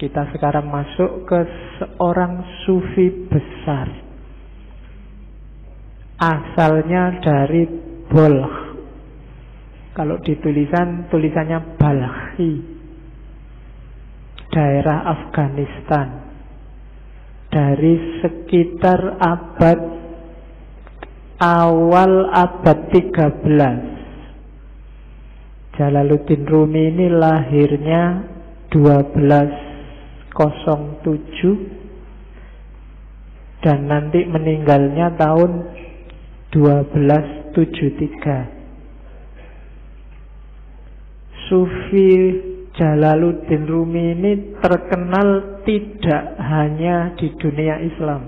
Kita sekarang masuk ke seorang sufi besar. Asalnya dari Balkh. Kalau di tulisannya Balkhi. Daerah Afghanistan. Dari sekitar awal abad 13. Jalaluddin Rumi ini lahirnya 1207 dan nanti meninggalnya tahun 1273. Sufi Jalaluddin Rumi ini terkenal tidak hanya di dunia Islam.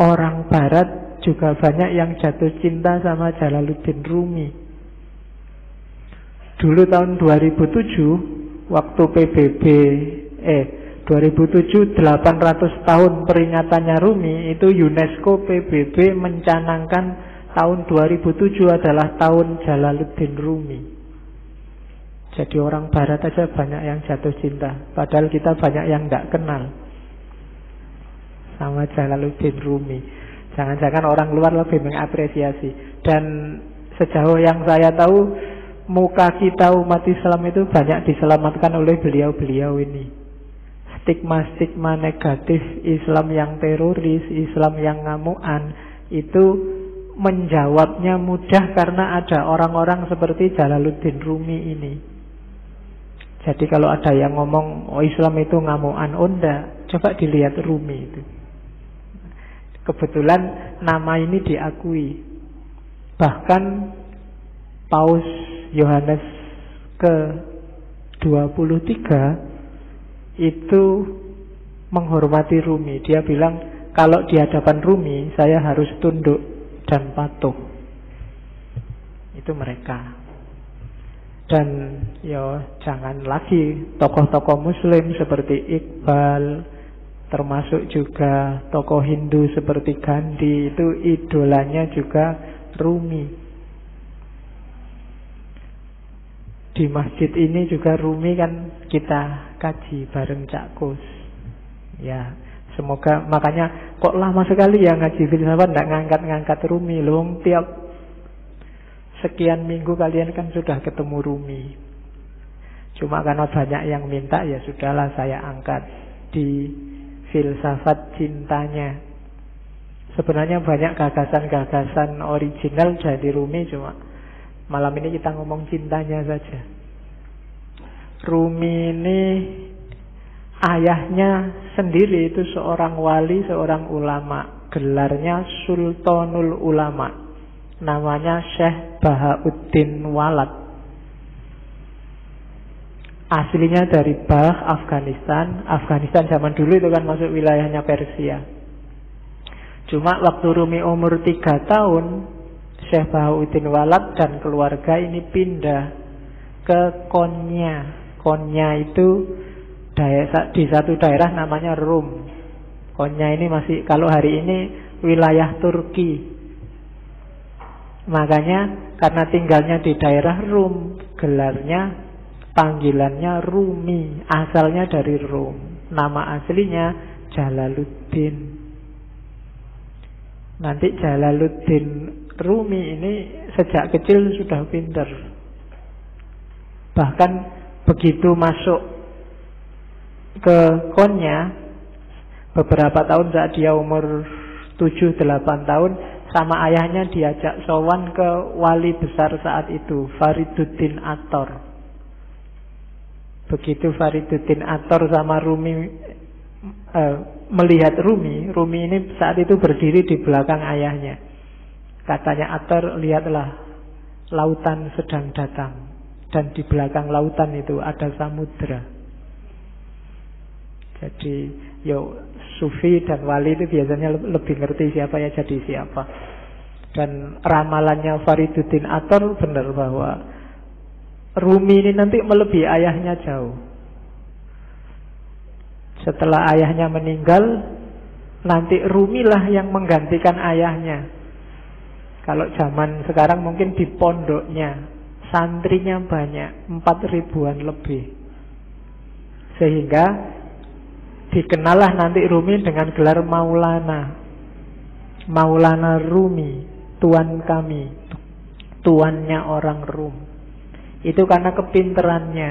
Orang Barat juga banyak yang jatuh cinta sama Jalaluddin Rumi. Dulu tahun 2007, waktu PBB 2007 800 tahun peringatannya Rumi, itu UNESCO PBB mencanangkan tahun 2007 adalah tahun Jalaluddin Rumi. Jadi orang Barat aja banyak yang jatuh cinta, padahal kita banyak yang tidak kenal sama Jalaluddin Rumi. Jangan-jangan orang luar lebih mengapresiasi. Dan sejauh yang saya tahu, muka kita umat Islam itu banyak diselamatkan oleh beliau-beliau ini. Stigma-stigma negatif Islam yang teroris, Islam yang ngamuan, itu menjawabnya mudah karena ada orang-orang seperti Jalaluddin Rumi ini. Jadi kalau ada yang ngomong, oh Islam itu ngamuan, oh enggak, coba dilihat Rumi itu. Kebetulan nama ini diakui. Bahkan Paus Yohanes ke-23 itu menghormati Rumi. Dia bilang, kalau di hadapan Rumi saya harus tunduk dan patuh. Itu mereka. Dan jangan lagi tokoh-tokoh Muslim seperti Iqbal, termasuk juga tokoh Hindu seperti Gandhi, itu idolanya juga Rumi. Di masjid ini juga Rumi kan kita kaji bareng Cak Kus. Ya, semoga, makanya kok lama sekali ya ngaji filsafat tidak ngangkat-ngangkat Rumi. Loh, tiap sekian minggu kalian kan sudah ketemu Rumi. Cuma karena banyak yang minta, ya sudahlah saya angkat di filsafat cintanya. Sebenarnya banyak gagasan-gagasan original dari Rumi, cuma malam ini kita ngomong cintanya saja. Rumi ini ayahnya sendiri itu seorang wali, seorang ulama. Gelarnya Sultanul Ulama. Namanya Syekh Bahauddin Walad. Aslinya dari Balkh, Afghanistan. Afghanistan zaman dulu itu kan masuk wilayahnya Persia. Cuma waktu Rumi umur 3 tahun, Syekh Bahauddin Walad dan keluarga ini pindah ke Konya. Konya itu di satu daerah namanya Rum. Konya ini masih, kalau hari ini wilayah Turki. Makanya karena tinggalnya di daerah Rum, gelarnya, panggilannya Rumi. Asalnya dari Rum. Nama aslinya Jalaluddin. Nanti Jalaluddin Rumi ini sejak kecil sudah pintar. Bahkan begitu masuk ke Konya, beberapa tahun saat dia umur 7-8 tahun, sama ayahnya diajak sowan ke wali besar saat itu, Fariduddin Attor. Begitu Fariduddin Attor sama Rumi melihat Rumi ini saat itu berdiri di belakang ayahnya. Katanya Attor, lihatlah, lautan sedang datang, dan di belakang lautan itu ada samudra. Jadi Sufi dan wali itu biasanya lebih ngerti siapa ya jadi siapa. Dan ramalannya Fariduddin Attor benar bahwa Rumi ini nanti melebihi ayahnya jauh. Setelah ayahnya meninggal, nanti Rumi lah yang menggantikan ayahnya. Kalau zaman sekarang mungkin di pondoknya santrinya banyak, 4.000-an lebih. Sehingga dikenallah nanti Rumi dengan gelar Maulana. Maulana Rumi, tuan kami, tuannya orang Rum. Itu karena kepinterannya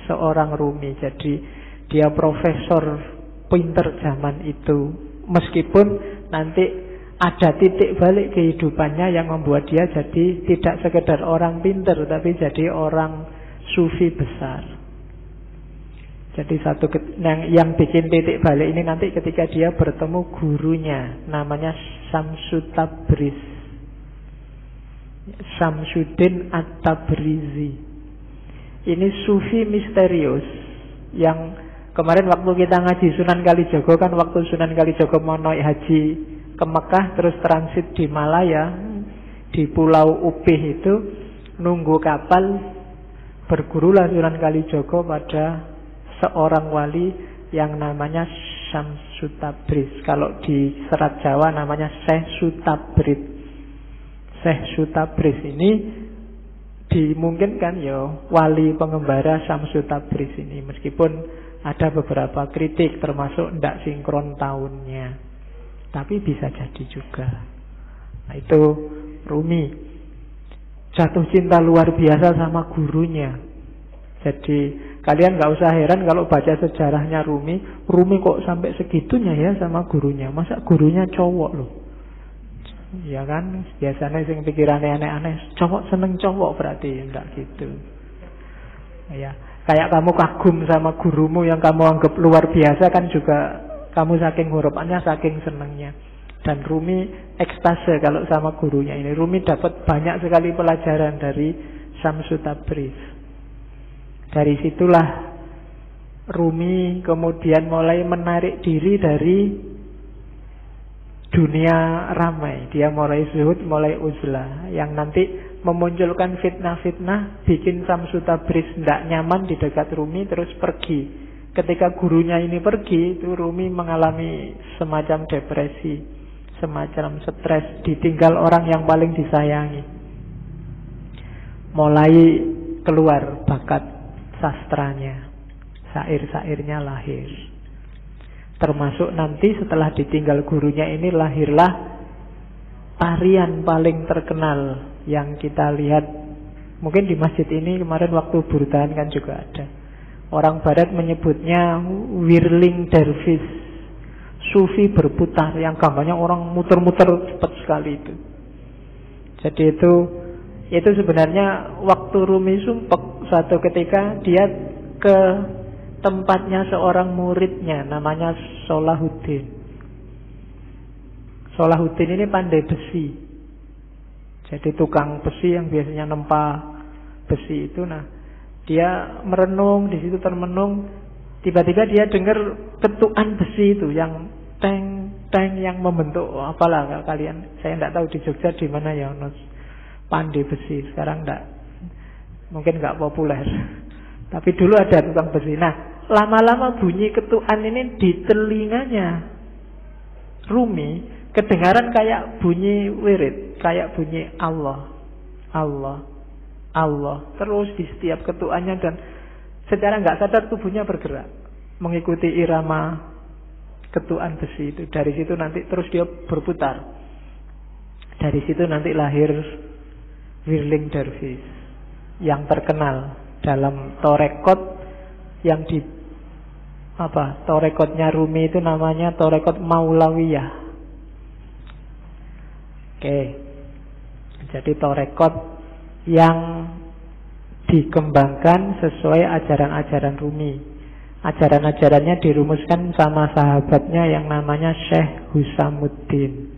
seorang Rumi. Jadi dia profesor pinter zaman itu. Meskipun nanti ada titik balik kehidupannya yang membuat dia jadi tidak sekedar orang pinter, tapi jadi orang sufi besar. Jadi yang bikin titik balik ini nanti ketika dia bertemu gurunya, namanya Syamsu Tabriz, Syamsuddin At-Tabrizi. Ini sufi misterius yang kemarin waktu kita ngaji Sunan Kalijaga kan, waktu Sunan Kalijaga mau naik haji ke Mekah terus transit di Malaya, di Pulau Upih itu nunggu kapal, bergurulah Sunan Kalijaga pada seorang wali yang namanya Syamsu Tabriz. Kalau di Serat Jawa namanya Syekh Sutabrid. Syekh Sutabrid ini dimungkinkan ya wali pengembara Syamsu Tabriz ini, meskipun ada beberapa kritik termasuk tidak sinkron tahunnya, tapi bisa jadi juga. Nah, itu Rumi jatuh cinta luar biasa sama gurunya. Jadi kalian gak usah heran kalau baca sejarahnya Rumi. Rumi kok sampai segitunya ya sama gurunya. Masa gurunya cowok loh. Ya kan, biasanya sing pikirannya aneh-aneh, cowok seneng cowok berarti. Enggak gitu. Ya, kayak kamu kagum sama gurumu yang kamu anggap luar biasa kan juga kamu saking harapannya, saking senengnya. Dan Rumi ekstase kalau sama gurunya ini. Rumi dapat banyak sekali pelajaran dari Syamsu Tabriz. Dari situlah Rumi kemudian mulai menarik diri dari dunia ramai. Dia mulai zuhud, mulai uzlah, yang nanti memunculkan fitnah-fitnah, bikin Syamsu Tabriz tidak nyaman di dekat Rumi, terus pergi. Ketika gurunya ini pergi, itu Rumi mengalami semacam depresi, semacam stres, ditinggal orang yang paling disayangi. Mulai keluar bakat sastranya, syair-syairnya lahir. Termasuk nanti setelah ditinggal gurunya ini lahirlah tarian paling terkenal yang kita lihat mungkin di masjid ini kemarin waktu burdan kan juga ada. Orang barat menyebutnya whirling dervish, sufi berputar, yang gambarnya orang muter-muter cepat sekali itu. Jadi itu sebenarnya waktu Rumi sumpek. Suatu ketika dia ke tempatnya seorang muridnya namanya Salahuddin. Salahuddin ini pandai besi. Jadi tukang besi yang biasanya nempa besi itu. Nah, dia merenung di situ, termenung. Tiba-tiba dia dengar ketukan besi itu yang teng yang membentuk apalah kalian. Saya tidak tahu di Jogja di mana ya pandai besi. Sekarang enggak, mungkin enggak populer. Tapi dulu ada tukang besi. Nah, lama-lama bunyi ketukan ini di telinganya Rumi kedengaran kayak bunyi wirid, kayak bunyi Allah, Allah, Allah. Terus di setiap ketukannya, dan secara nggak sadar tubuhnya bergerak mengikuti irama ketukan besi itu. Dari situ nanti terus dia berputar. Dari situ nanti lahir whirling dervish yang terkenal dalam torekot yang di torekotnya Rumi itu namanya torekot Maulawiyah. Oke. Jadi torekot yang dikembangkan sesuai ajaran-ajaran Rumi. Ajaran-ajarannya dirumuskan sama sahabatnya yang namanya Syekh Husamuddin.